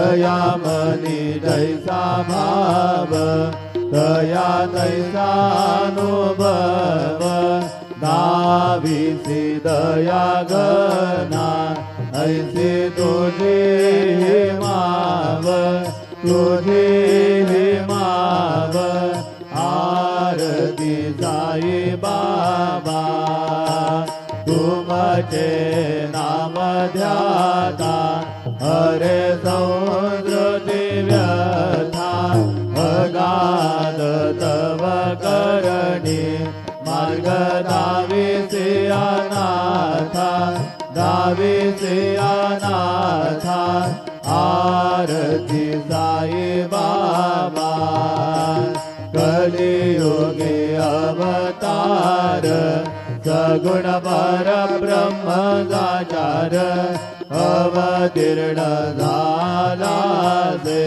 दयामनी जैसा भाव दया तैसानुभव नाविसी दया गना ऐसे तुझे माव तुझे माव आरती साई बाबा तुमचे नाम ध्याता हरे समुद्र दिव्यथा अगाध तव करणी मार्ग दाविसे अनाथा दाविसे अनाथा आरती साई बाबा कलियुगे अवतार सगुण परब्रह्म साचार अवतीर्ण झाला से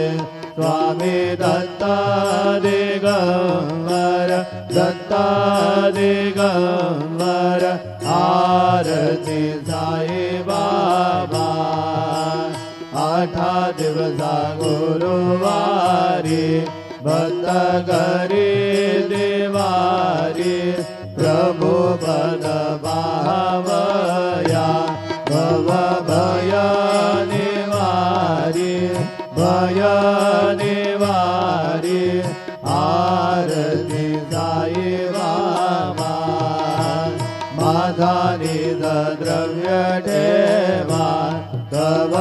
स्वामी दत्ता दिगंबर दत्ता दिगंबर आरती साई बाबा आठा दिवसा गुरुवारी भक्त करी देवारी प्रभु पद भावया भव भय निवारी भय निवारी आरती साई बाबा माझा निज द्रव्य ठेवा तव